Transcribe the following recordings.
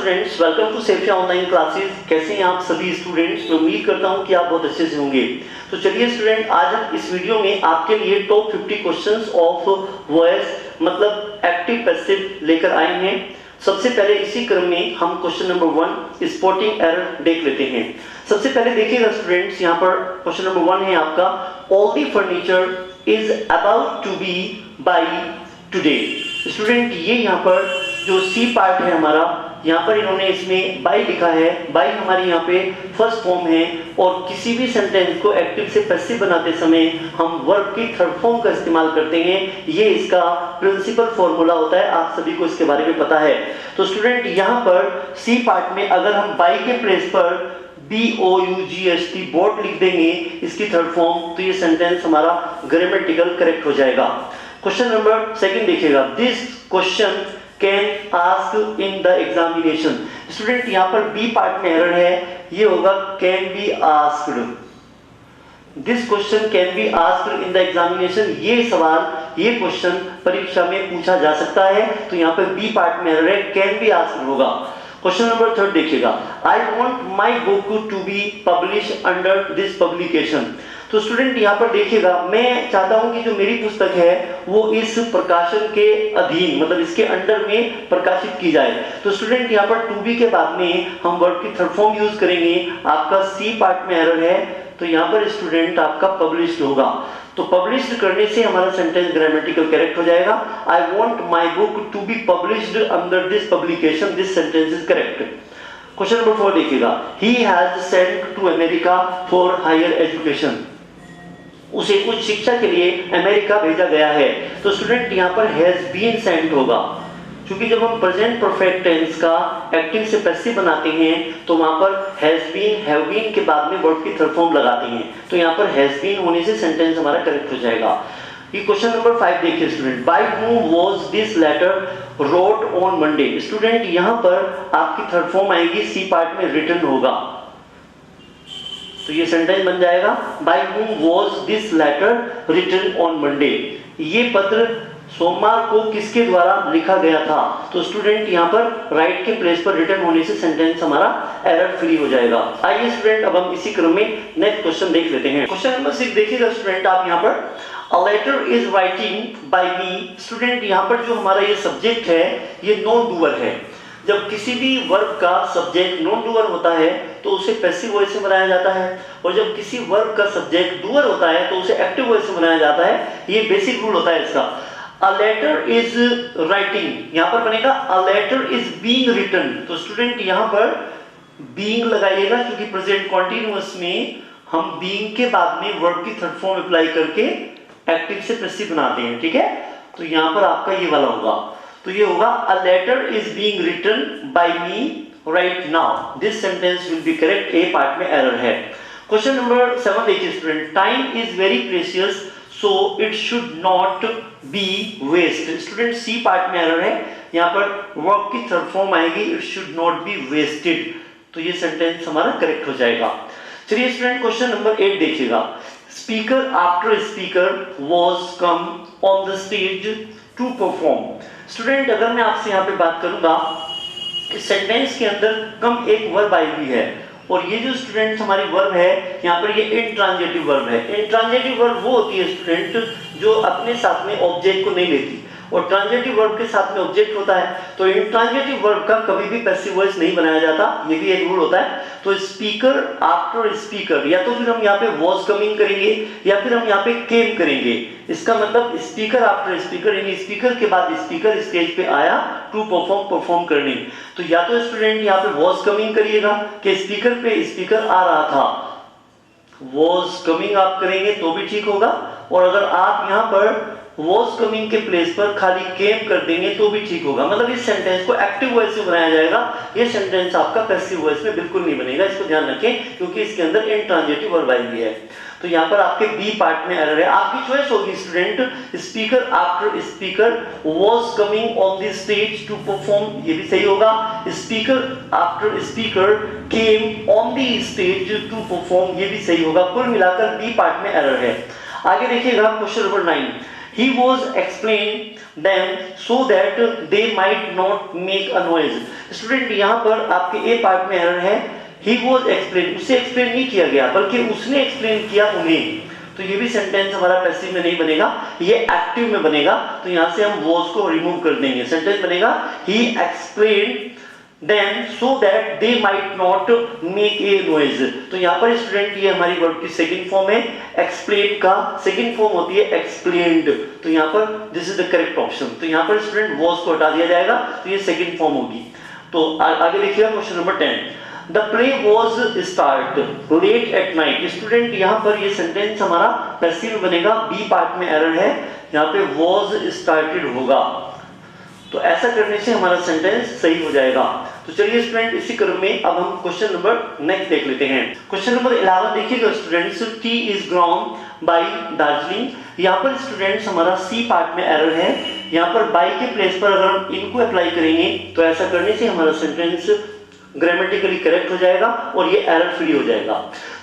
Students, welcome to सेफिया online classes. कैसे हैं आप सभी स्टूडेंट्स? मैं उम्मीद करता हूं कि आप बहुत अच्छे से होंगे। तो चलिए स्टूडेंट, आज हम इस वीडियो में आपके लिए टॉप 50 क्वेश्चंस ऑफ वॉइस मतलब एक्टिव पैसिव लेकर आए हैं। सबसे पहले इसी क्रम में हम क्वेश्चन नंबर 1 स्पॉटिंग एरर देख लेते हैं। सबसे पहले देखिएगा स्टूडेंट्स, यहाँ पर क्वेश्चन नंबर 1 है आपका, all the furniture is about to be buy today. Student, ये यहाँ पर जो सी पार्ट है हमारा, यहाँ पर इन्होंने इसमें बाई लिखा है। बाई हमारी यहाँ पे फर्स्ट फॉर्म है और किसी भी सेंटेंस को एक्टिव से पैसिव बनाते समय हम वर्ब की थर्ड फॉर्म का इस्तेमाल करते हैं। ये इसका प्रिंसिपल फॉर्मूला होता है, आप सभी को इसके बारे में पता है। तो स्टूडेंट, यहाँ पर सी पार्ट में अगर हम बाई के प्लेस पर BOUGST बोट लिख देंगे इसकी थर्ड फॉर्म, तो ये सेंटेंस हमारा ग्रामेटिकल करेक्ट हो जाएगा। क्वेश्चन नंबर 2 देखिएगा, this question can ask in the examination. Student, यहाँ पर बी पार्ट में एरर है, ये होगा can be asked. This question can be asked in the examination. ये सवाल, ये क्वेश्चन परीक्षा में पूछा जा सकता है, तो यहाँ पर बी पार्ट में एरर है, कैन बी आस्क्ड होगा। क्वेश्चन नंबर 3 देखिएगा, I want my book to be publish under this publication. तो स्टूडेंट, यहाँ पर देखिएगा, मैं चाहता हूं कि जो मेरी पुस्तक है वो इस प्रकाशन के अधीन मतलब इसके अंडर में प्रकाशित की जाए। तो स्टूडेंट, यहाँ पर टू बी के बाद में हम वर्ब की थर्ड फॉर्म यूज करेंगे। आपका सी पार्ट में एरर है, तो यहाँ पर स्टूडेंट आपका पब्लिश्ड होगा। तो पब्लिश्ड करने से हमारा सेंटेंस ग्रामेटिकल करेक्ट हो जाएगा। I want my book to be published under this publication, this sentence is correct. Question number 4 देखिएगा, he has sent to America for higher education. उसे उच्च शिक्षा के लिए अमेरिका भेजा गया है। तो स्टूडेंट, यहाँ पर हैज बीन सेंट होगा, क्योंकि जब हम प्रेजेंट परफेक्ट टेंस का एक्टिव से पैसिव बनाते हैं तो वहां पर हैज बीन, हैव बीन के बाद में वर्ब की थर्ड फॉर्म लगाते हैं, तो यहाँ पर हैज बीन होने से सेंटेंस हमारा करेक्ट हो जाएगा। ये क्वेश्चन नंबर 5 देखिए student, by whom was this letter wrote on Monday. Student, यहाँ पर आपकी थर्ड फॉर्म आएगी, सी पार्ट में रिटन होगा, तो ये सेंटेंस बन जाएगा, by whom was this letter written on Monday. ये पत्र सोमवार को किसके द्वारा लिखा गया था। तो स्टूडेंट, यहाँ पर राइट के प्लेस पर रिटन होने से सेंटेंस हमारा एरर फ्री हो जाएगा। आइए स्टूडेंट, अब हम इसी क्रम में नेक्स्ट क्वेश्चन देख लेते हैं। क्वेश्चन नंबर 6 देखिएगा स्टूडेंट, आप यहाँ पर A letter is writing by me। Student, यहाँ पर जो हमारा ये सब्जेक्ट है ये नॉन डूअर है। जब किसी भी वर्ब का सब्जेक्ट नॉन डूअर होता है तो उसे पैसिव वॉइस से बनाया जाता है, और जब किसी वर्ब का सब्जेक्ट डूअर होता है तो उसे एक्टिव वॉइस से बनाया जाता है। ये बेसिक रूल होता है इसका। A letter is writing, यहाँ पर बनेगा A letter is being written। तो स्टूडेंट, यहाँ पर being लगाइएगा, क्योंकि प्रेजेंट कॉन्टिन्यूअस में हम being के बाद में वर्ब की थर्ड फॉर्म अप्लाई करके एक्टिव से पैसिव बनाते हैं, ठीक है। तो यहाँ पर आपका ये वाला होगा, तो ये होगा A letter is being written by me right now। This sentence will be correct। A part में एरर है। क्वेश्चन नंबर 7 देखिए student, time is very precious so it should not be waste. Student, C part में error है, यहाँ पर verb की third form आएगी, it should not be wasted, तो ये सेंटेंस हमारा करेक्ट हो जाएगा। चलिए स्टूडेंट, क्वेश्चन नंबर 8 देखिएगा, speaker after speaker was come on the stage to perform. Student, अगर मैं आपसे यहाँ पे बात करूंगा कि सेंटेंस के अंदर कम एक वर्ब आई हुई है, और ये जो स्टूडेंट हमारी वर्ब है यहाँ पर ये इंट्रांजिटिव वर्ब है। इंट्रांजिटिव वर्ब वो होती है स्टूडेंट जो अपने साथ में ऑब्जेक्ट को नहीं लेती, और ट्रांजिटिव वर्ब के साथ में ऑब्जेक्ट होता है। तो इंट्रांजिटिव वर्ब का कभी भी पैसिव वॉइस नहीं बनाया जाता, ये भी एक रूल होता है। तो स्पीकर आफ्टर स्पीकर, या तो फिर हम यहाँ पे वॉज कमिंग करेंगे या फिर हम यहाँ पे केम करेंगे। इसका मतलब स्पीकर आफ्टर स्पीकर, यानी स्पीकर के बाद स्पीकर स्टेज पे आया टू परफॉर्म करने। तो या तो स्टूडेंट यहाँ पे वॉज कमिंग करिएगा कि स्पीकर पे स्पीकर आ रहा था, वॉज कमिंग आप करेंगे तो भी ठीक होगा, और अगर आप यहाँ पर was coming के प्लेस पर खाली came कर देंगे तो भी ठीक होगा। मतलब इस सेंटेंस को एक्टिव वॉइस से बनाया जाएगा, ये सेंटेंस आपका पैसिव वॉइस में बिल्कुल नहीं बनेगा, इसको ध्यान रखें, क्योंकि इसके अंदर इंट्रांजिटिव वर्ब आई हुई है। तो यहाँ पर आपके बी पार्ट में एरर है। आपकी चॉइस होगी student, speaker after speaker was coming on the stage to perform, ये भी सही होगा। Speaker after speaker came on the stage to perform, ये भी सही होगा। कुल मिलाकर बी पार्ट में एरर है। आगे देखिएगा question number 9, He was explained them so that they might not make a noise। Student यहाँ पर आपके ए पार्ट में एरर है, he was explained, उसे एक्सप्लेन नहीं किया गया बल्कि उसने एक्सप्लेन किया उन्हें। तो ये भी सेंटेंस हमारा पैसिव में नहीं बनेगा, ये एक्टिव में बनेगा। तो यहाँ से हम was को रिमूव कर देंगे, सेंटेंस बनेगा he explained them so that they might not make a noise। तो यहाँ पर स्टूडेंट ये हमारी वर्ब की सेकंड फॉर्म है, एक्सप्लेन का सेकंड फॉर्म होती है एक्सप्लेन्ड। तो यहाँ पर this is the correct option. तो यहाँ पर स्टूडेंट was को हटा दिया जाएगा, तो ये सेकंड फॉर्म होगी। तो आगे देखिएगा question number 10। The play was start late at night। Student यहाँ पर ये सेंटेंस हमारा पैसिव में बनेगा, बी पार्ट में एरर है, यहाँ पे was started होगा। तो ऐसा करने से हमारा सेंटेंस सही हो जाएगा। तो चलिए स्टूडेंट इसी क्रम में अब हम क्वेश्चन नंबर नेक्स्ट देख लेते हैं। क्वेश्चन नंबर 11 देखिएगा students, T is grown by Darjeeling. यहाँ पर स्टूडेंट्स हमारा सी पार्ट में एरर है, यहाँ पर बाय के प्लेस पर अगर हम इनको अप्लाई करेंगे तो ऐसा करने से हमारा सेंटेंस ग्रामेटिकली करेक्ट हो जाएगा और ये एरर फ्री हो जाएगा।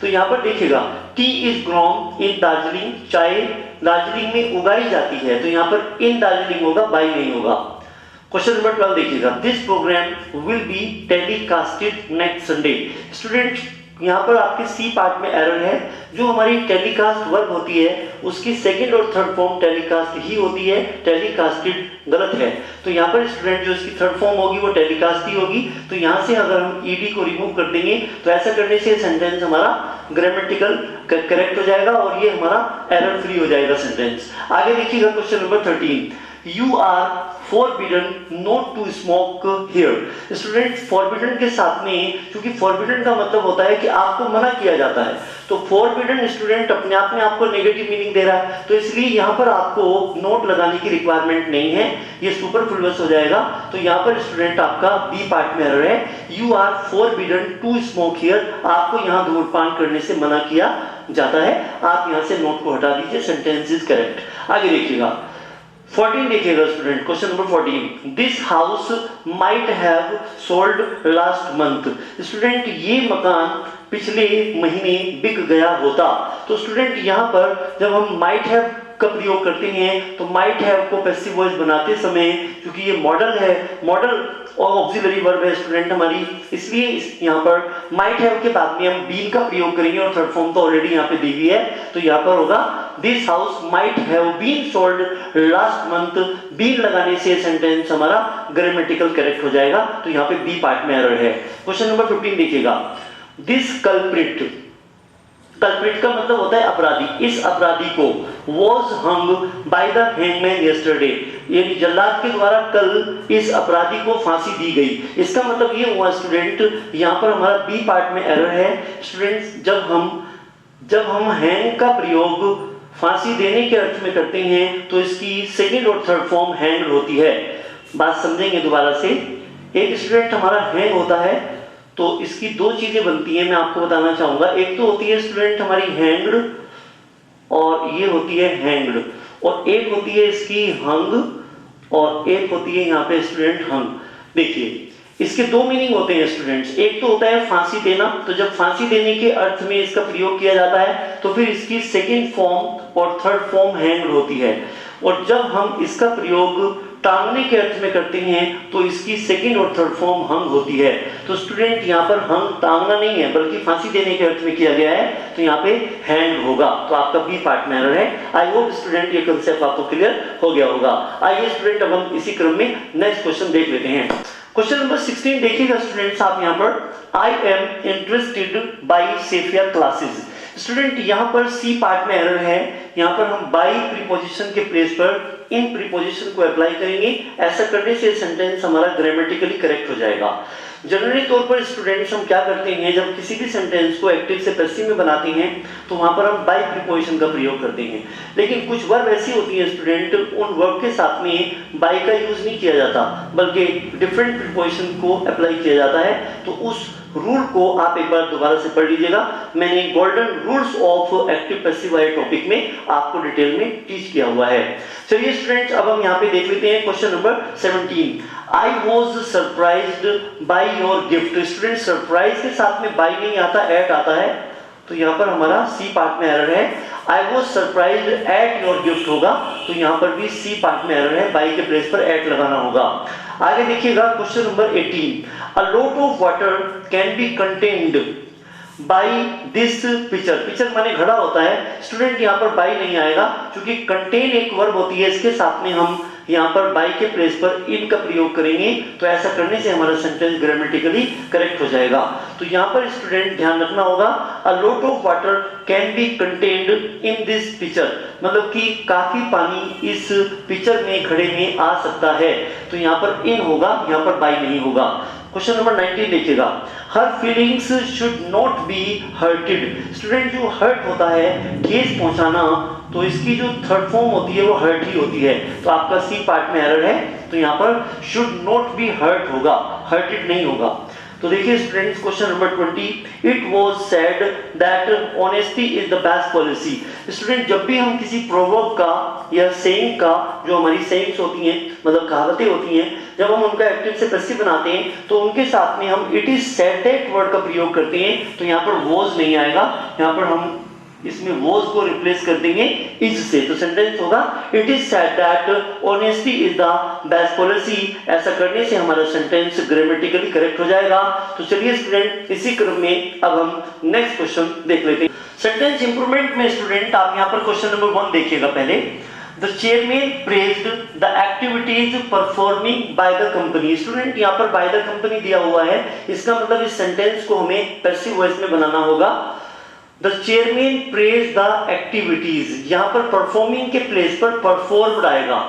तो यहाँ पर देखिएगा T is grown in Darjeeling, चाय दार्जिलिंग में उगाई जाती है, तो यहाँ पर इन दार्जिलिंग होगा, बाय नहीं होगा। क्वेश्चन नंबर 12 देखिएगा, this programme will be telecasted next Sunday. Student यहाँ पर आपके सी पार्ट में एरर है, जो हमारी टेलीकास्ट वर्ब होती है उसकी सेकंड और थर्ड फॉर्म टेलीकास्ट ही होती है, टेलीकास्टेड गलत है। तो यहाँ पर स्टूडेंट जो इसकी थर्ड फॉर्म होगी वो टेलीकास्ट ही होगी। तो यहाँ से अगर हम ईडी को रिमूव कर देंगे तो ऐसा करने से सेंटेंस हमारा ग्रामेटिकल करेक्ट हो जाएगा और ये हमारा एरर फ्री हो जाएगा सेंटेंस। आगे देखिएगा question number 13, You are forbidden not to smoke here। Student forbidden के साथ में, क्योंकि forbidden का मतलब होता है कि आपको मना किया जाता है, तो forbidden स्टूडेंट अपने आप में आपको नेगेटिव मीनिंग दे रहा है, तो इसलिए यहाँ पर आपको नोट लगाने की रिक्वायरमेंट नहीं है, ये सुपरफ्लुअस हो जाएगा। तो यहाँ पर स्टूडेंट आपका बी पार्ट में एरर है, You are forbidden to smoke here, आपको यहाँ धूम्रपान करने से मना किया जाता है। आप यहाँ से नोट को हटा दीजिए, सेंटेंस इज करेक्ट। आगे देखिएगा 14 देखिएगा student, question number 14, this house might have sold last month. Student ये मकान पिछले महीने बिक गया होता। तो स्टूडेंट यहाँ पर जब हम माइट हैव का प्रयोग करते हैं तो माइट हैव को पैसिव वॉइस बनाते समय, क्योंकि ये मॉडल है, मॉडल और ऑक्सिलरी वर्ब है स्टूडेंट हमारी, इसलिए यहाँ पर माइट हैव के बाद में हम बीन का प्रयोग करेंगे और थर्ड फॉर्म तो ऑलरेडी यहाँ पे दी हुई है। तो यहाँ पर होगा this house might have been sold last month. Been लगाने से सेंटेंस हमारा ग्रामेटिकल करेक्ट हो जाएगा। तो यहाँ पे बी पार्ट में एरर है। क्वेश्चन नंबर 15 देखिएगा, दिस कल्प्रिट, कल्प्रिट का मतलब होता है अपराधी, इस अपराधी को was hung by the hangman yesterday, यानी जल्लाद के द्वारा कल इस अपराधी को फांसी दी गई। इसका मतलब ये हुआ स्टूडेंट, यहाँ पर हमारा बी पार्ट में एरर है। स्टूडेंट्स जब हम हैंग का प्रयोग फांसी देने के अर्थ में करते हैं तो इसकी सेकंड और थर्ड फॉर्म हैंग होती है। बात समझेंगे दोबारा से। एक स्टूडेंट हमारा हैंग होता है तो इसकी दो चीजें बनती हैं, मैं आपको बताना चाहूंगा। एक तो होती है स्टूडेंट हमारी हैंग्ड और ये होती है हैंग्ड, और एक होती है इसकी हंग और एक होती है यहाँ पे स्टूडेंट हंग। देखिए इसके दो मीनिंग होते हैं स्टूडेंट्स। एक तो होता है फांसी देना, तो जब फांसी देने के अर्थ में इसका प्रयोग किया जाता है तो फिर इसकी सेकेंड फॉर्म और थर्ड फॉर्म हैंग्ड होती है, और जब हम इसका प्रयोग टांगने के अर्थ में करते हैं तो इसकी सेकंड और थर्ड फॉर्म हंग होती है। तो स्टूडेंट यहाँ पर हंग टांगना नहीं है बल्कि फांसी देने के अर्थ में किया गया है, तो यहाँ पे हैंग होगा। तो आपका बी पार्ट में एरर है। आई होप स्टूडेंट ये कंसेप्ट आपको क्लियर हो गया होगा। आइए स्टूडेंट अब हम इसी क्रम में नेक्स्ट क्वेश्चन देख लेते हैं। क्वेश्चन नंबर 16 देखिएगा स्टूडेंट्स आप यहाँ पर, I am interested by Saifia classes. Student यहाँ पर सी पार्ट में एरर है, यहाँ पर हम बाई प्रीपोजिशन के प्लेस पर इन प्रीपोजिशन को अप्लाई करेंगे। ऐसा करने से सेंटेंस हमारा ग्रामेटिकली करेक्ट हो जाएगा। जनरली तौर पर स्टूडेंट्स हम क्या करते हैं, जब किसी भी सेंटेंस को एक्टिव से पैसिव में बनाते हैं तो वहां पर हम बाई प्रीपोजिशन का प्रयोग करते हैं, लेकिन कुछ वर्ब ऐसी होती है स्टूडेंट, उन वर्ब के साथ में बाई का यूज नहीं किया जाता बल्कि डिफरेंट प्रीपोजिशन को अप्लाई किया जाता है। तो उस रूल को आप एक बार दोबारा से पढ़ लीजिएगा। मैंने golden rules of active passive वाले टॉपिक में आपको डिटेल में टीच किया हुआ है। चलिए स्टूडेंट्स अब हम यहाँ पे देख लेते हैं question number 17, I was surprised by your gift. Student surprise के साथ में बाई नहीं आता, एट आता है, तो यहाँ पर हमारा सी पार्ट में एरर है। I was surprised at your gift होगा, तो यहाँ पर भी सी पार्ट में एरर है, बाई के प्लेस पर एट लगाना होगा। आगे देखिएगा question number 18, a lot of water can be contained by this picture. Picture माने घड़ा होता है, स्टूडेंट यहाँ पर बाई नहीं आएगा क्योंकि कंटेन एक वर्ब होती है, इसके साथ में हम यहाँ पर बाई के प्लेस पर इन का प्रयोग करेंगे, तो ऐसा करने से हमारा सेंटेंस ग्रामेटिकली करेक्ट हो जाएगा। तो यहाँ पर स्टूडेंट ध्यान रखना होगा, a lot of water can be contained in this picture, मतलब कि काफी पानी इस पिक्चर में घड़े में आ सकता है, तो यहाँ पर इन होगा, यहाँ पर बाई नहीं होगा। क्वेश्चन नंबर 19 देखिएगा, हर feelings should not B hurted. Student जो हर्ट होता है, ठेस पहुंचाना, तो इसकी जो थर्ड फॉर्म होती है वो हर्ट ही होती है, तो आपका सी पार्ट में एरर है, तो यहाँ पर शुड नॉट बी हर्ट होगा, हर्टेड नहीं होगा। तो देखिए students question number 20, it was said that honesty is the best policy. Student जब भी हम किसी प्रोवर्ब का या सेइंग का, जो हमारी सेइंग्स होती हैं मतलब कहावतें होती हैं, जब हम उनका एक्टिव से पैसिव बनाते हैं तो उनके साथ में हम it is said that word का प्रयोग करते हैं, तो यहाँ पर वाज नहीं आएगा, यहाँ पर हम इसमें वाज को रिप्लेस कर देंगे इज से, तो सेंटेंस होगा it is said that honesty is the best policy. ऐसा करने से हमारा सेंटेंस ग्रामेटिकली करेक्ट हो जाएगा। तो चलिए स्टूडेंट इसी क्रम में अब हम नेक्स्ट क्वेश्चन देख लेते हैं। सेंटेंस इंप्रूवमेंट में स्टूडेंट आप यहाँ पर क्वेश्चन नंबर 1 देखिएगा पहले, The chairman praised the activities performing by the company। Student यहाँ पर by the company दिया हुआ है, इसका मतलब इस सेंटेंस को हमें पैसिव वॉइस में बनाना होगा। The chairman praised the activities, यहाँ पर परफॉर्मिंग के प्लेस पर परफॉर्म्ड आएगा,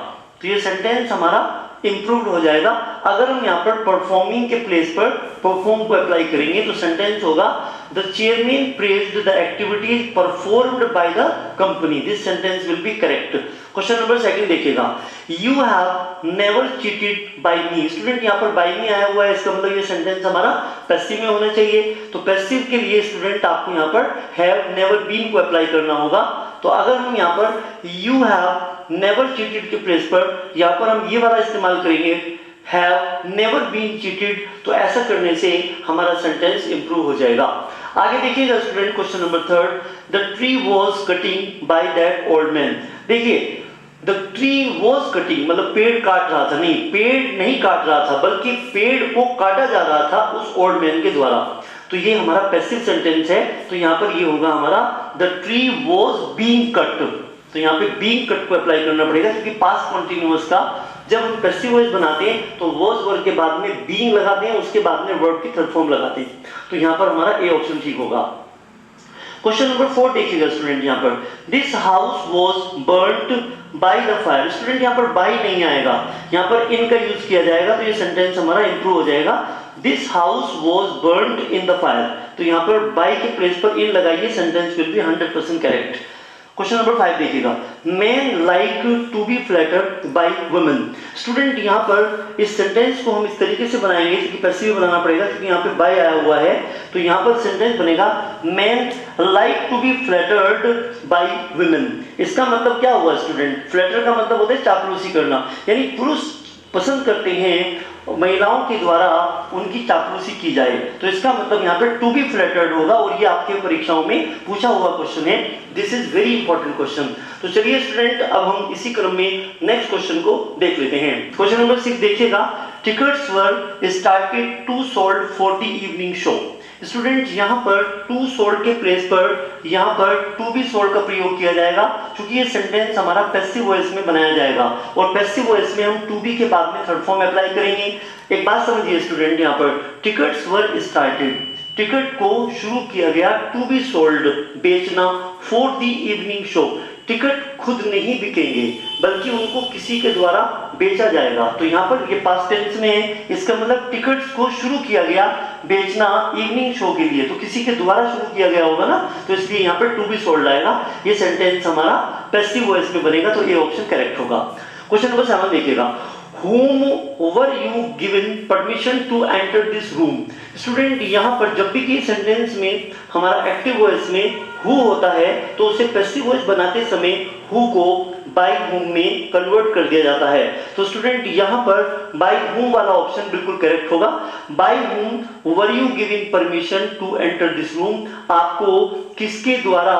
तो ये सेंटेंस हमारा इंप्रूव्ड हो जाएगा। अगर हम यहाँ पर परफॉर्मिंग के प्लेस पर परफॉर्म को अप्लाई करेंगे तो सेंटेंस होगा the chairman praised the activities performed by the company. This sentence will be correct. Question number 2 देखिएगा, you have never cheated by me. Student यहाँ पर बाय मी आया हुआ है, इसका मतलब ये सेंटेंस हमारा पैसिव में होना चाहिए, तो पैसिव के लिए स्टूडेंट आपको यहाँ पर हैव नेवर बीन को अप्लाई करना होगा। तो अगर हम यहाँ पर यू हैव नेवर चीटेड के प्लेस पर यहाँ पर हम ये वाला इस्तेमाल करेंगे हैव नेवर बीन चीटेड, तो ऐसा करने से हमारा सेंटेंस इंप्रूव हो जाएगा। आगे देखिएगा student question number 3, the tree was cutting by that old man. देखिए द ट्री वॉज कटिंग मतलब पेड़ काट रहा था, नहीं पेड़ नहीं काट रहा था बल्कि पेड़ को काटा जा रहा था उस ओल्ड मैन के द्वारा, तो ये हमारा पैसिव सेंटेंस है। तो यहाँ पर ये होगा हमारा the tree was being cut, तो यहाँ पे बीइंग कट को अप्लाई करना पड़ेगा क्योंकि पास्ट कंटिन्यूअस का जब हम पैसिव वॉइस बनाते हैं तो वॉज वर्ड के बाद में बीइंग लगाते हैं, उसके बाद में वर्ब की थर्ड फॉर्म लगाते हैं, तो यहाँ पर हमारा ए ऑप्शन ठीक होगा। क्वेश्चन नंबर 4 देखिएगा स्टूडेंट, यहाँ पर this house was burned by the fire. Student यहाँ पर बाय नहीं आएगा, यहाँ पर इन का यूज किया जाएगा, तो ये सेंटेंस हमारा इंप्रूव हो जाएगा। This house was burned in the fire, तो यहाँ पर बाय के प्लेस पर इन लगाइए, sentence will be 100% correct. Question number 5 देखिएगा, men like to be flattered by women। Student यहाँ पर इस सेंटेंस को हम इस तरीके से बनाएंगे क्योंकि पैसिव बनाना पड़ेगा क्योंकि यहाँ पे by आया हुआ है, तो यहाँ पर सेंटेंस बनेगा men like to be flattered by women। इसका मतलब क्या हुआ स्टूडेंट, फ्लैटर का मतलब होता है चापलूसी करना, यानी पुरुष पसंद करते हैं महिलाओं के द्वारा उनकी चापलूसी की जाए, तो इसका मतलब यहाँ पे टू बी फ्लैटर्ड होगा, और ये आपके परीक्षाओं में पूछा हुआ क्वेश्चन है। This is very important question. तो चलिए स्टूडेंट अब हम इसी क्रम में नेक्स्ट क्वेश्चन को देख लेते हैं। क्वेश्चन नंबर 6 देखिएगा, tickets were started to sold for the evening show. Student यहाँ पर टू सोल्ड के प्लेस पर यहाँ पर टू बी सोल्ड का प्रयोग किया जाएगा क्योंकि ये सेंटेंस हमारा पैसिव वॉइस में बनाया जाएगा, और पैसिव वॉइस में हम टू बी के बाद में थर्ड फॉर्म अप्लाई करेंगे। एक बात समझिए स्टूडेंट, यहाँ पर टिकट्स वर स्टार्टेड, टिकट को शुरू किया गया, टू बी सोल्ड बेचना, for the evening show ticket खुद नहीं बिकेंगे बल्कि उनको किसी के द्वारा बेचा जाएगा, तो यहाँ पर ये पास्ट टेंस में है, इसका मतलब टिकट्स को शुरू किया गया बेचना इवनिंग शो के लिए, तो किसी के द्वारा शुरू किया गया होगा ना, तो इसलिए यहाँ पर टू बी सोल्ड आएगा। ये सेंटेंस हमारा पैसिव वॉइस में बनेगा, तो ये ऑप्शन करेक्ट होगा। क्वेश्चन नंबर 7 देखिएगा, whom were you given permission to enter this room। Student यहाँ पर जब भी कि सेंटेंस में हमारा एक्टिव वॉइस में who होता है तो उसे पैसिव वॉइस बनाते समय who को by whom में कन्वर्ट कर दिया जाता है, तो स्टूडेंट यहाँ पर by whom वाला ऑप्शन बिल्कुल करेक्ट होगा। by whom were you given permission to enter this room, आपको किसके द्वारा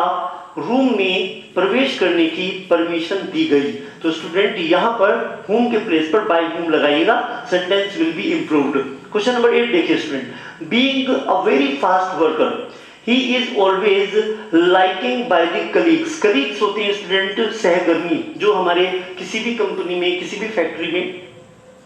रूम में प्रवेश करने की परमिशन दी गई। तो स्टूडेंट यहाँ पर whom के प्लेस पर by whom लगाइएगा, sentence will be improved. Question number 8 देखिए student, being a very fast worker he is always liking by the colleagues. Colleagues होते हैं स्टूडेंट सहकर्मी, जो हमारे किसी भी कंपनी में, किसी भी फैक्ट्री में,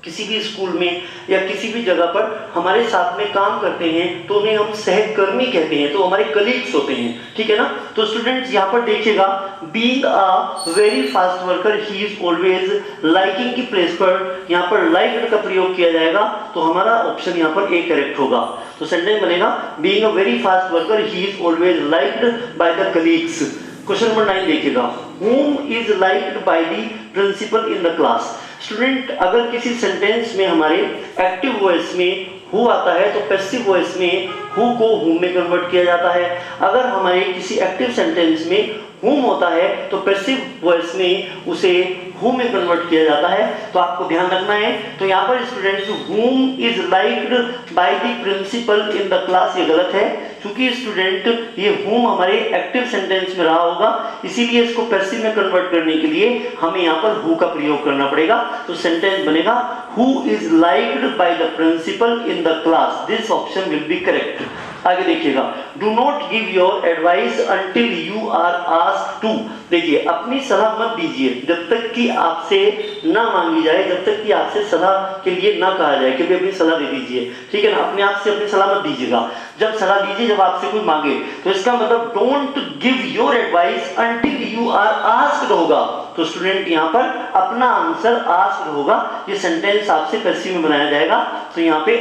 किसी भी स्कूल में या किसी भी जगह पर हमारे साथ में काम करते हैं तो उन्हें हम सहकर्मी कहते हैं, तो हमारे कलीग्स होते हैं, ठीक है ना। तो स्टूडेंट्स यहाँ पर देखिएगा, being a very fast worker he is always liking की प्लेस पर यहाँ पर लाइक्ड का प्रयोग किया जाएगा, तो हमारा ऑप्शन यहाँ पर ए करेक्ट होगा। तो सेंटेंस बनेगा being a very fast worker he is always liked by the colleagues. Question number 9 देखिएगा, whom is liked by the principal in the class। Student अगर किसी सेंटेंस में हमारे एक्टिव वॉइस में हु आता है तो पैसिव वॉइस में हु को whom में कन्वर्ट किया जाता है। अगर हमारे किसी एक्टिव सेंटेंस में whom होता है तो पैसिव वॉइस में उसे who में कन्वर्ट किया जाता है। तो आपको ध्यान रखना है। तो यहाँ पर students whom is liked by the principal in the class ये गलत है, क्योंकि स्टूडेंट ये whom हमारे एक्टिव सेंटेंस में रहा होगा, इसीलिए इसको पैसिव में कन्वर्ट करने के लिए हमें यहाँ पर who का प्रयोग करना पड़ेगा। तो सेंटेंस बनेगा who is liked by the principal in the class। This option will be correct. आगे देखिएगा, do not give your advice until you are asked to. देखिए, अपनी सलाह मत दीजिए जब तक कि आपसे ना मांगी जाए, जब तक कि आपसे सलाह के लिए ना कहा जाए कि भाई अपनी सलाह दे दीजिए, ठीक है ना। अपने आप से अपनी सलाह मत दीजिएगा, जब सलाह दीजिए जब आपसे कोई मांगे। तो इसका मतलब don't give your advice until you are asked होगा। तो स्टूडेंट यहाँ पर अपना आंसर आस्क्ड होगा। ये सेंटेंस आपसे पैसिव में बनाया जाएगा, तो यहाँ पे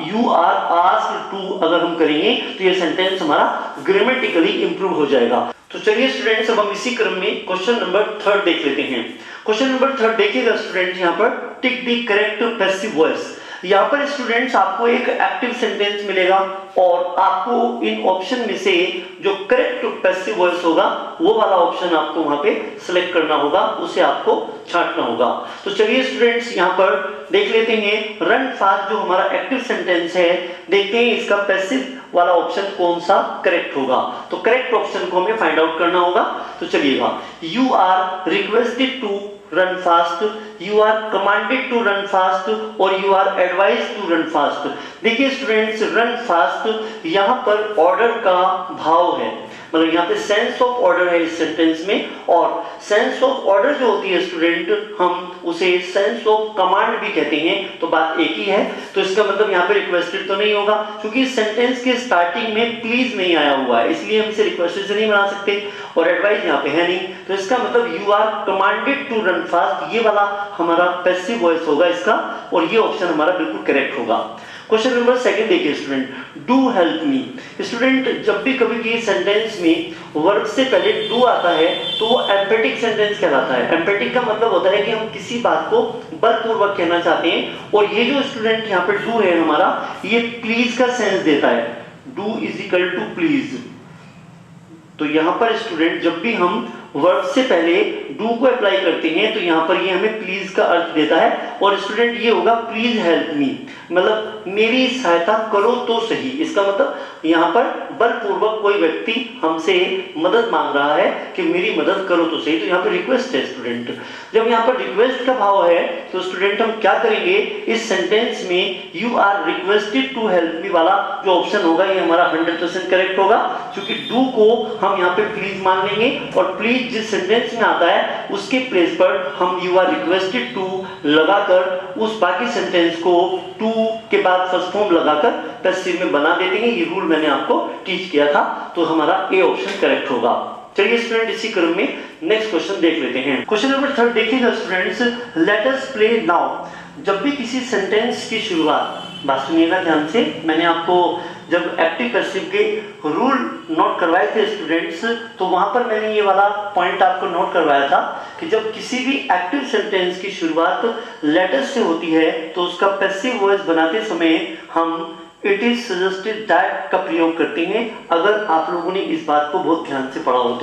यू आर आस्क्ड टू अगर हम करेंगे तो ये सेंटेंस हमारा ग्रामेटिकली इंप्रूव हो जाएगा। तो चलिए स्टूडेंट्स, अब हम इसी क्रम में क्वेश्चन नंबर 3 देख लेते हैं। क्वेश्चन नंबर 3 देखिएगा स्टूडेंट, यहाँ पर tick the correct passive voice. यहाँ पर स्टूडेंट्स आपको एक एक्टिव सेंटेंस मिलेगा और आपको इन ऑप्शन में से जो करेक्ट पैसिव वॉइस होगा वो वाला ऑप्शन आपको वहां पे सिलेक्ट करना होगा, उसे आपको छांटना होगा। तो चलिए स्टूडेंट्स, यहाँ पर देख लेते हैं रन फास्ट जो हमारा एक्टिव सेंटेंस है, देखते हैं इसका पैसिव वाला ऑप्शन कौन सा करेक्ट होगा। तो करेक्ट ऑप्शन को हमें फाइंड आउट करना होगा। तो चलिएगा, you are requested to run fast, you are commanded to run fast और you are advised to run fast। देखिए स्टूडेंट्स, run fast यहाँ पर ऑर्डर का भाव है, मतलब यहाँ पे सेंस ऑफ ऑर्डर है इस सेंटेंस में, और सेंस ऑफ ऑर्डर जो होती है स्टूडेंट हम उसे सेंस ऑफ कमांड भी कहते हैं, तो बात एक ही है। तो इसका मतलब यहाँ पे रिक्वेस्टेड तो नहीं होगा, क्योंकि सेंटेंस के स्टार्टिंग में प्लीज नहीं आया हुआ है, इसलिए हम इसे रिक्वेस्टेड से नहीं बना सकते, और एडवाइस यहाँ पे है नहीं। तो इसका मतलब you are commanded to run fast, ये वाला हमारा पैसिव वॉइस होगा इसका, और ये ऑप्शन हमारा बिल्कुल करेक्ट होगा। क्वेश्चन नंबर 2 देखिए student, do help me. Student जब भी कभी भी सेंटेंस में वर्ब से पहले डू आता है तो वो एम्फेटिक सेंटेंस कहलाता है। एम्फेटिक का मतलब होता है कि हम किसी बात को बलपूर्वक कहना चाहते हैं, और ये जो स्टूडेंट यहाँ पे डू है हमारा, ये प्लीज का सेंस देता है। Do is equal to please. तो यहाँ पर स्टूडेंट जब भी हम वर्ब से पहले डू को अप्लाई करते हैं तो यहाँ पर ये हमें प्लीज का अर्थ देता है, और स्टूडेंट ये होगा प्लीज हेल्प मी, मतलब मेरी सहायता करो तो सही। इसका मतलब यहाँ पर बलपूर्वक कोई व्यक्ति हमसे मदद मांग रहा है कि मेरी मदद करो तो सही, तो यहाँ पर रिक्वेस्ट है स्टूडेंट। जब यहाँ पर रिक्वेस्ट का भाव है तो स्टूडेंट हम क्या करेंगे, इस सेंटेंस में you are requested to help me वाला जो ऑप्शन होगा ये हमारा 100% करेक्ट होगा, क्योंकि डू को हम यहाँ पे प्लीज मान लेंगे, और प्लीज जिस सेंटेंस में आता है उसके प्लेस पर हम यू आर रिक्वेस्टेड टू लगाकर उस बाकी सेंटेंस को टू के बाद फर्स्ट फॉर्म लगाकर पैसिव में बना देते हैं। ये रूल मैंने आपको टीच किया था, तो हमारा ए ऑप्शन करेक्ट होगा। चलिए स्टूडेंट, इसी क्रम में नेक्स्ट क्वेश्चन देख लेते हैं। क्वेश्चन नंबर 3 देखिएगा students, late us play now. जब भी किसी सेंटेंस की शुरुआत, बात सुनिएगा ध्यान से, मैंने आपको जब एक्टिव पैसिव के रूल नोट करवाए थे स्टूडेंट्स, तो वहां पर मैंने ये वाला पॉइंट आपको नोट करवाया था कि जब किसी भी एक्टिव सेंटेंस की शुरुआत लेटर से होती है तो उसका पैसिव वॉइस बनाते समय हम इट इज सजेस्टेड दैट का प्रयोग करते हैं, अगर आप लोगों ने इस बात को बहुत ध्यान से पढ़ा हो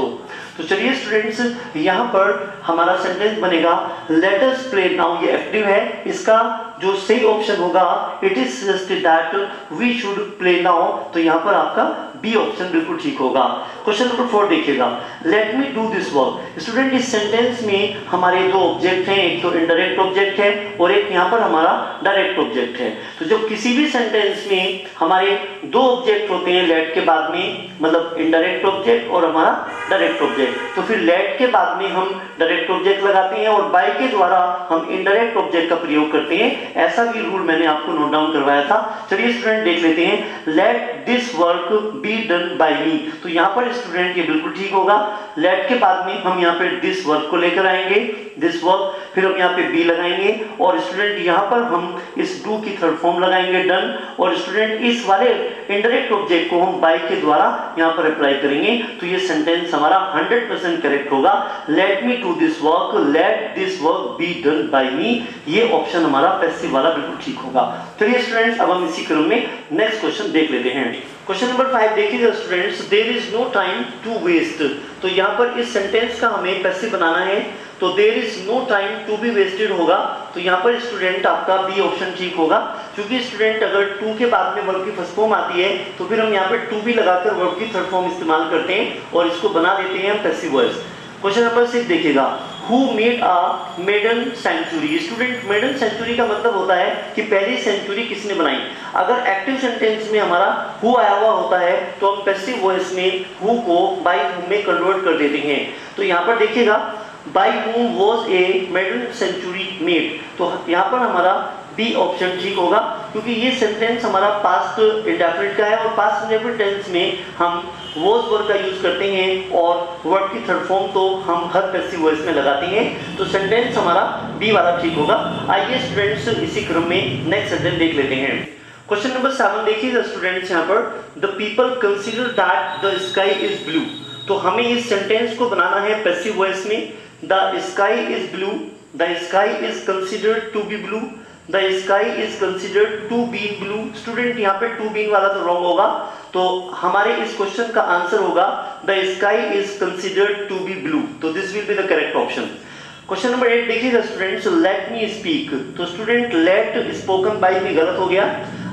तो चलिए स्टूडेंट्स, यहाँ पर हमारा सेंटेंस बनेगा लेट अस प्ले नाउ। ये एक्टिव है, इसका जो सही ऑप्शन होगा, it is suggested that we should play now, तो यहाँ पर आपका बी ऑप्शन बिल्कुल ठीक होगा। क्वेश्चन नंबर 4 देखिएगा, late me do this work. Student इस सेंटेंस में हमारे दो ऑब्जेक्ट हैं, एक तो इनडायरेक्ट ऑब्जेक्ट है और एक यहाँ पर हमारा डायरेक्ट ऑब्जेक्ट है। तो जब किसी भी सेंटेंस में हमारे दो ऑब्जेक्ट होते हैं लेट के बाद में, मतलब इनडायरेक्ट ऑब्जेक्ट और हमारा डायरेक्ट ऑब्जेक्ट, तो फिर लेट के बाद में हम डायरेक्ट ऑब्जेक्ट लगाते हैं और बाय के द्वारा हम इनडायरेक्ट ऑब्जेक्ट का प्रयोग करते हैं। ऐसा भी रूल मैंने आपको नोट डाउन करवाया था। चलिए स्टूडेंट देख लेते हैं, let this work be done by me. तो यहाँ पर स्टूडेंट ये बिल्कुल ठीक होगा। लेट के बाद में हम यहाँ पे दिस वर्क को लेकर आएंगे, दिस वर्क, फिर हम यहाँ पे बी लगाएंगे और स्टूडेंट यहाँ पर हम इस डू की थर्ड फॉर्म लगाएंगे डन, और स्टूडेंट इस वाले इनडायरेक्ट ऑब्जेक्ट को हम बाय के द्वारा यहाँ पर अप्लाई करेंगे। तो ये सेंटेंस हमारा 100% करेक्ट होगा। Let me do this work, let this work be done by me, ये ऑप्शन हमारा पैसिव वाला बिल्कुल ठीक होगा। चलिए स्टूडेंट्स अब हम इसी क्रम में नेक्स्ट क्वेश्चन देख लेते हैं। क्वेश्चन नंबर 5 देखिएगा students, there is no time to waste. तो यहाँ पर इस सेंटेंस का हमें पैसिव बनाना है, तो there is no time to be wasted होगा। तो यहाँ पर स्टूडेंट आपका बी ऑप्शन ठीक होगा, क्योंकि स्टूडेंट अगर टू के बाद में वर्ब की फर्स्ट फॉर्म आती है तो फिर हम यहाँ पर टू बी लगाकर वर्ब की थर्ड फॉर्म इस्तेमाल करते हैं और इसको बना देते हैं हम पैसिव वॉइस। क्वेश्चन नंबर 6 देखिएगा, who made a maiden century. Student maiden century का मतलब होता है कि पहली सेंचुरी किसने बनाई। अगर एक्टिव सेंटेंस में हमारा हु आया हुआ होता है तो हम पैसिव वॉइस में हु को बाय हूम में कन्वर्ट कर देते हैं। तो यहाँ पर देखिएगा, by whom was a maiden century made, तो यहाँ पर हमारा बी ऑप्शन ठीक होगा, क्योंकि ये सेंटेंस हमारा पास्ट इंडेफिनिट का है और पास्ट इंडेफिनिट टेंस में हम वॉज वर्ब का यूज करते हैं और वर्ब की थर्ड फॉर्म तो हम हर पैसिव वॉइस में लगाते हैं। तो सेंटेंस हमारा बी वाला ठीक होगा। आइए स्टूडेंट्स इसी क्रम में नेक्स्ट सेंटेंस देख लेते हैं। क्वेश्चन नंबर 7 देखिए स्टूडेंट्स, यहाँ पर the people consider that the sky is blue. तो हमें इस सेंटेंस को बनाना है पैसिव वॉइस में। The sky is blue, the sky is considered to be blue, the sky is considered to be blue. Student यहाँ पे टू बीन वाला तो रॉन्ग होगा, तो हमारे इस क्वेश्चन का आंसर होगा the sky is considered to be blue, तो this will be the correct option. Question number 8 देखिएगा स्टूडेंट्स, लेट मी स्पीक। तो student let spoken by me गलत हो गया,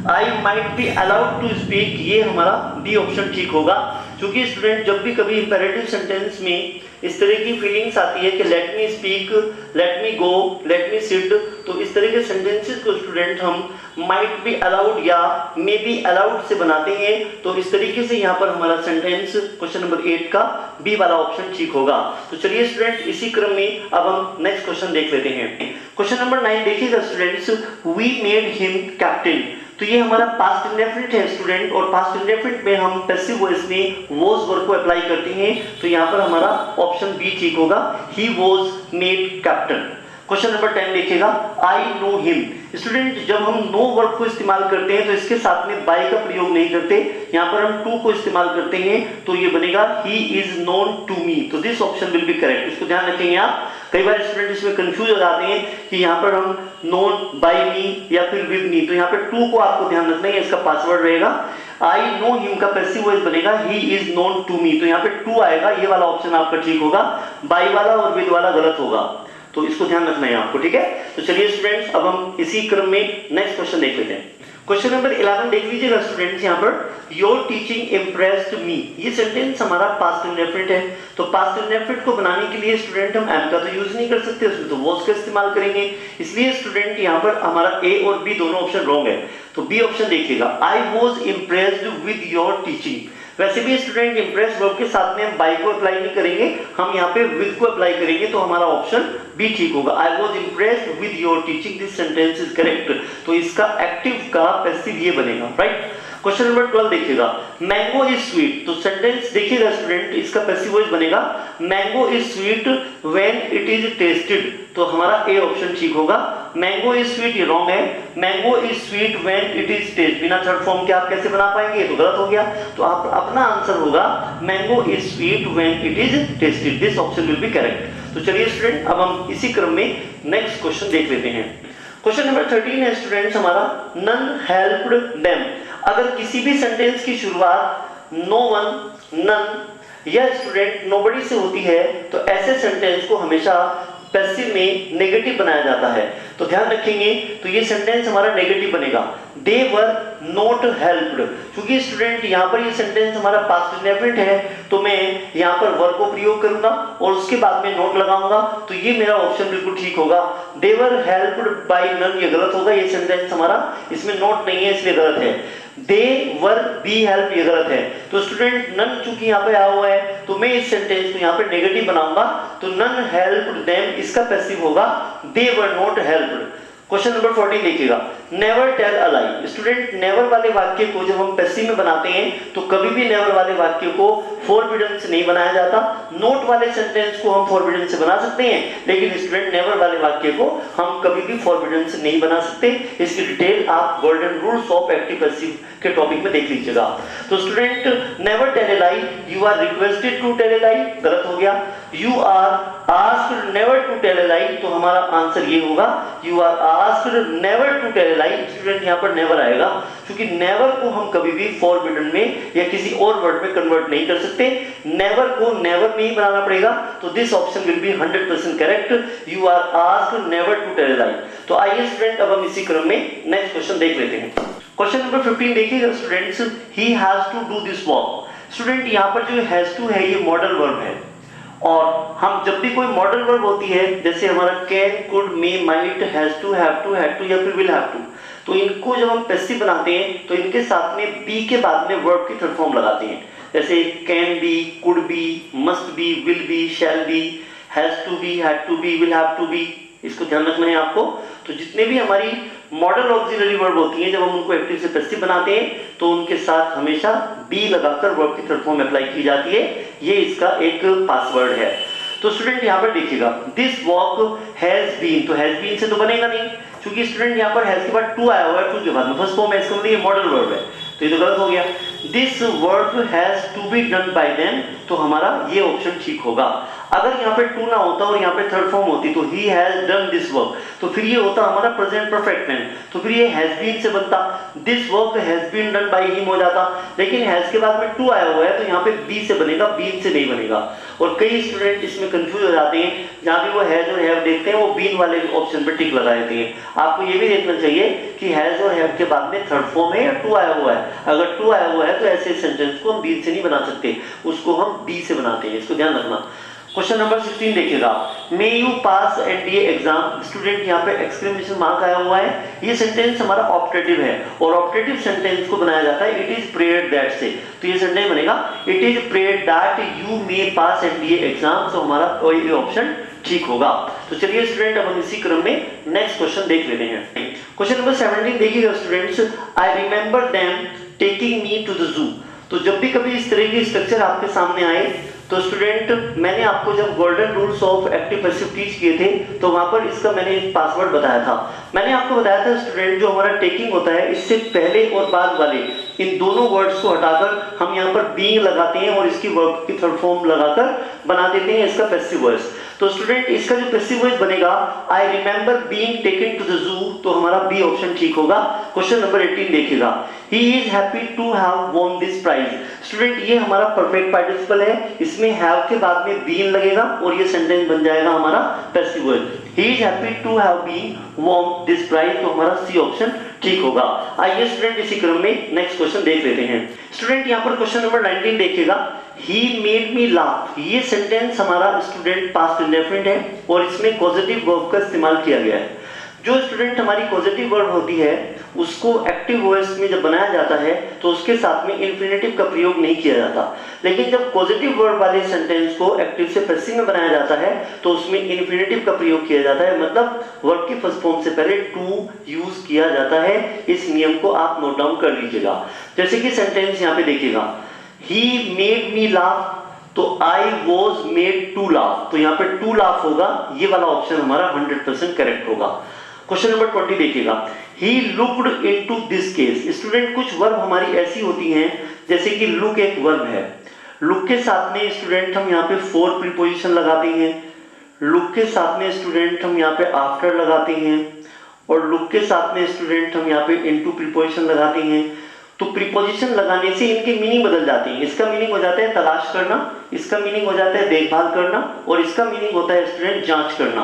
I might be allowed to speak, ये हमारा B option ठीक होगा, क्योंकि स्टूडेंट जब भी कभी इंपेरेटिव सेंटेंस में इस तरह की फीलिंग्स आती है कि let me speak, let me go, let me sit, तो इस तरह के सेंटेंसेस को स्टूडेंट हम माइट बी अलाउड या मे बी अलाउड से बनाते हैं। तो इस तरीके से यहाँ पर हमारा सेंटेंस क्वेश्चन नंबर 8 का बी वाला ऑप्शन ठीक होगा। तो चलिए स्टूडेंट इसी क्रम में अब हम नेक्स्ट क्वेश्चन देख लेते हैं। क्वेश्चन नंबर 9 देखिएगा students, we made him captain. तो ये हमारा पास्ट इंडेफिनिट है स्टूडेंट, और पास्ट इंडेफिनिट में हम पैसिव वॉइस में वॉज वर्ब को अप्लाई करते हैं। तो यहाँ पर हमारा ऑप्शन बी ठीक होगा, he was made captain. Question number 10 देखिएगा, आई नो हिम। स्टूडेंट जब हम नो वर्ब को इस्तेमाल करते हैं तो इसके साथ में बाय का प्रयोग नहीं करते, यहाँ पर हम टू को इस्तेमाल करते हैं, तो ये बनेगा ही इज नोन टू मी, तो this option will be correct. इसको ध्यान रखेंगे आप, कई बार स्टूडेंट इसमें कंफ्यूज हो जाते हैं कि यहाँ पर हम नोन बाय मी या फिर विद मी, तो यहाँ पर टू को आपको ध्यान रखना है, इसका पासवर्ड रहेगा आई नो हिम का पैसिव वॉइस बनेगा ही इज नोन टू मी, तो यहाँ पे टू आएगा, ये वाला ऑप्शन आपका ठीक होगा, बाय वाला और विद वाला गलत होगा, तो इसको ध्यान रखना है आपको, ठीक है। तो चलिए स्टूडेंट्स अब हम इसी क्रम में नेक्स्ट क्वेश्चन देख लेते हैं। क्वेश्चन नंबर 11 देख लीजिएगा स्टूडेंट्स, यहाँ पर योर टीचिंग इम्प्रेस्ड मी, ये सेंटेंस हमारा पास्ट इंडेफिनिट है। तो पास्ट इंडेफिनिट को बनाने के लिए स्टूडेंट हम एम का तो यूज नहीं कर सकते, उसमें तो वॉज का इस्तेमाल करेंगे, इसलिए स्टूडेंट यहाँ पर हमारा ए और बी दोनों ऑप्शन रॉन्ग है। तो बी ऑप्शन देखिएगा, I was impressed with your teaching. वैसे भी स्टूडेंट इम्प्रेस वर्ब के साथ में हम बाय को अप्लाई नहीं करेंगे, हम यहाँ पे विद को अप्लाई करेंगे, तो हमारा ऑप्शन बी ठीक होगा, I was impressed with your teaching, this sentence is correct. तो इसका एक्टिव का पैसिव ये बनेगा, राइट। क्वेश्चन नंबर 12 देखिएगा, मैंगो इज स्वीट। तो सेंटेंस देखिएगा स्टूडेंट, इसका पैसिव वॉइस बनेगा mango is sweet when it is tested, तो हमारा ए ऑप्शन ठीक होगा। मैंगो इज स्वीट ये रॉन्ग है, mango is sweet when it is test, बिना थर्ड फॉर्म के आप कैसे बना पाएंगे, ये तो गलत हो गया। तो आप अपना आंसर होगा mango is sweet when it is tested, this option will be correct. तो चलिए स्टूडेंट अब हम इसी क्रम में नेक्स्ट क्वेश्चन देख लेते हैं। क्वेश्चन नंबर 13 है स्टूडेंट्स हमारा, नन हेल्प्ड देम। अगर किसी भी सेंटेंस की शुरुआत नो वन, नन या स्टूडेंट नोबडी से होती है तो ऐसे सेंटेंस को हमेशा पैसिव में नेगेटिव बनाया जाता है। तो ध्यान रखेंगे, तो ये सेंटेंस हमारा नेगेटिव बनेगा, दे वर नॉट हेल्प्ड। क्योंकि स्टूडेंट यहाँ पर ये सेंटेंस हमारा पास्ट इंडेफिनिट है, तो मैं यहाँ पर वर को प्रयोग करूंगा और उसके बाद में नॉट लगाऊंगा, तो ये मेरा ऑप्शन बिल्कुल ठीक होगा। They were helped bye none, ये गलत होगा, ये सेंटेंस हमारा इसमें नॉट नहीं है इसलिए गलत है। दे वर बी हेल्प, ये गलत है। तो स्टूडेंट नन चूंकि यहाँ पे आया हुआ है, तो मैं इस सेंटेंस को यहाँ पे नेगेटिव बनाऊंगा, तो नन हेल्प्ड देम इसका पैसिव होगा, they were not helped. Question number 14 देखिएगा, never tell a lie. Student never वाले वाक्य को जब हम पैसिव में बनाते हैं तो कभी भी नेवर वाले वाक्य को फॉरबिडन से नहीं बनाया जाता। नोट वाले सेंटेंस को हम फॉरबिडन से बना सकते हैं, लेकिन स्टूडेंट नेवर वाले वाक्य को हम कभी भी फॉरबिडन से नहीं बना सकते। इसकी डिटेल आप golden rules of active passive के टॉपिक में देख लीजिएगा। तो student never tell a lie, you are requested to tell a lie, गलत हो गया। You are asked never to tell a lie, तो हमारा आंसर ये होगा, you are asked never to tell a lie. Student यहाँ पर नेवर आएगा, क्योंकि नेवर को हम कभी भी फॉरबिडन में या किसी और वर्ड में कन्वर्ट नहीं कर सकते। नेवर को नेवर में ही बनाना पड़ेगा, तो this option will be 100% correct, you are asked never to tell a lie. तो आइए स्टूडेंट अब हम इसी क्रम में नेक्स्ट क्वेश्चन देख लेते हैं। क्वेश्चन नंबर 15 देखिएगा students, he has to do this work. Student यहाँ पर जो हैज टू है ये मॉडल वर्ब है, और हम जब भी कोई मॉडल वर्ब होती है, जैसे हमारा can, could, may, might, has to, have to, had to या फिर विल हैव टू, तो इनको जब हम पैसिव बनाते हैं तो इनके साथ में बी के बाद में वर्ब की थर्ड फॉर्म लगाते हैं। जैसे can be, could be, must be, will be, shall be, has to be, had to be, will have to be, इसको ध्यान रखना है आपको। तो जितने भी हमारी मॉडल ऑक्सिलरी वर्ब होती हैं, जब हम उनको एक्टिव से पैसिव बनाते हैं तो उनके साथ हमेशा बी लगाकर वर्ब की थर्ड फॉर्म अप्लाई की जाती है। ये इसका एक पासवर्ड है। तो स्टूडेंट यहाँ पर देखिएगा, दिस वॉक हैज बीन, तो हैज बीन से तो बनेगा नहीं, क्योंकि स्टूडेंट यहाँ पर हैज के बाद टू आया हुआ है, टू के बाद में फर्स्ट फॉर्म है, इसका मतलब ये मॉडल वर्ब है, तो ये तो गलत हो गया। This work has to be done by them, तो हमारा ये ऑप्शन ठीक होगा। अगर यहाँ पे टू ना होता और यहाँ पे थर्ड फॉर्म होती तो he has done this work, तो फिर ये होता हमारा प्रेजेंट परफेक्ट टेंस, तो फिर ये हैज बीन से बनता, this work has been done by him हो जाता। लेकिन हैज के बाद में टू आया हुआ है, तो यहाँ पे बी से बनेगा, बीन से नहीं बनेगा। और कई स्टूडेंट इसमें कंफ्यूज हो जाते हैं, जहाँ भी वो हैज और हैव देखते हैं वो बीन वाले ऑप्शन पर टिक लगा देते हैं। आपको ये भी देखना चाहिए कि हैज और हैव के बाद में थर्ड फॉर्म है या टू आया हुआ है। अगर टू आया हुआ है तो ऐसे सेंटेंस को हम बीन से नहीं बना सकते, उसको हम बी से बनाते हैं, इसको ध्यान रखना। क्वेश्चन नंबर 16 देखिएगा, may you pass NDA exam. Student यहाँ पे एक्सक्लेमेशन मार्क आया हुआ है, ये सेंटेंस हमारा ऑप्टेटिव है, और ऑप्टेटिव सेंटेंस को बनाया जाता है इट इज प्रेयर्ड दैट से, तो ये सेंटेंस बनेगा it is prayed that you may pass NDA exam, तो हमारा ये ऑप्शन ठीक होगा। तो चलिए स्टूडेंट अब हम इसी क्रम में नेक्स्ट क्वेश्चन देख लेते हैं। क्वेश्चन नंबर 17 देखिएगा students, I remember them taking me to the zoo. तो जब भी कभी इस तरह की स्ट्रक्चर आपके सामने आए तो स्टूडेंट, मैंने आपको जब golden rules of active passive teach किए थे तो वहां पर इसका मैंने पासवर्ड बताया था। मैंने आपको बताया था स्टूडेंट, जो हमारा टेकिंग होता है इससे पहले और बाद वाले इन दोनों वर्ड्स को हटाकर हम यहाँ पर बीइंग लगाते हैं और इसकी वर्ब की थर्ड फॉर्म लगाकर बना देते हैं इसका पैसिव वॉइस। तो स्टूडेंट इसका जो पैसिव वॉइस बनेगा, I remember being taken to the zoo, तो हमारा बी ऑप्शन ठीक होगा। क्वेश्चन नंबर 18 देखिएगा, he is happy to have won this prize. Student ये हमारा परफेक्ट पार्टिसिपल है, इसमें हैव के बाद में बीन लगेगा और ये सेंटेंस बन जाएगा हमारा passive voice. He is happy to have been won this prize, तो हमारा सी ऑप्शन ठीक होगा। आइए स्टूडेंट इसी क्रम में नेक्स्ट क्वेश्चन देख लेते हैं। स्टूडेंट यहाँ पर क्वेश्चन नंबर 19 देखिएगा, ही मेड मी लाफ। ये सेंटेंस हमारा स्टूडेंट पास्ट इंडेफिनिट है और इसमें पॉजिटिव वर्ब का इस्तेमाल किया गया है। जो स्टूडेंट हमारी पॉजिटिव वर्ब होती है उसको एक्टिव वॉइस में जब बनाया जाता है तो उसके साथ में इन्फिनेटिव का प्रयोग नहीं किया जाता, लेकिन जब पॉजिटिव वर्ब वाले सेंटेंस को एक्टिव से पैसिव में बनाया जाता है तो उसमें इन्फिनेटिव का प्रयोग किया जाता है, मतलब वर्ब की फर्स्ट फॉर्म से पहले टू यूज किया जाता है। इस नियम को आप नोट डाउन कर लीजिएगा। जैसे कि सेंटेंस यहाँ पे देखिएगा, he made me laugh, तो I was made to laugh, तो यहाँ पे to laugh होगा, ये वाला ऑप्शन हमारा 100% करेक्ट होगा। क्वेश्चन नंबर 20 देखिएगा, he looked into this case। Student कुछ वर्ब हमारी ऐसी होती हैं, जैसे कि look एक वर्ब है, look के साथ में स्टूडेंट हम यहाँ पे for प्रीपोजिशन लगाते हैं, look के साथ में स्टूडेंट हम यहाँ पे after लगाते हैं, और look के साथ में स्टूडेंट हम यहाँ पे into प्रीपोजिशन लगाते हैं। तो प्रीपोजिशन लगाने से इनके मीनिंग बदल जाते हैं। इसका मीनिंग हो जाता है तलाश करना, इसका मीनिंग हो जाता है देखभाल करना, और इसका मीनिंग होता है स्टूडेंट जांच करना।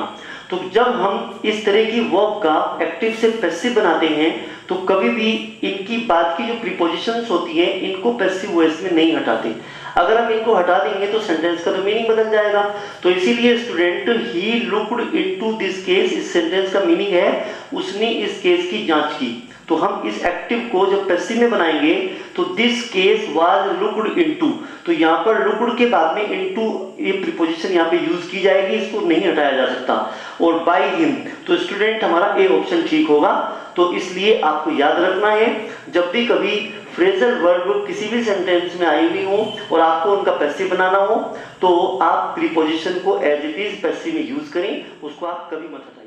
तो जब हम इस तरह की वर्ब का एक्टिव से पैसिव बनाते हैं तो कभी भी इनकी बात की जो प्रीपोजिशंस होती हैं इनको पैसिव वॉइस में नहीं हटाते। अगर हम इनको हटा देंगे तो सेंटेंस का तो मीनिंग बदल जाएगा। तो इसीलिए student he looked into this case, इस सेंटेंस का मीनिंग है उसने इस केस की जांच की। तो हम इस एक्टिव को जब पैसिव में बनाएंगे तो this case was looked into, तो यहाँ पर लुक्ड के बाद में इनटू ये प्रीपोजिशन यहाँ पे यूज की जाएगी, इसको नहीं हटाया जा सकता। और बाय हिम, तो स्टूडेंट हमारा ए ऑप्शन ठीक होगा। तो इसलिए आपको याद रखना है जब भी कभी फ्रेजल वर्ब किसी भी सेंटेंस में आई हुई हो और आपको उनका पैसिव बनाना हो तो आप प्रीपोजिशन को एज इट इज पैसिव में यूज करें, उसको आप कभी मत हटाएं।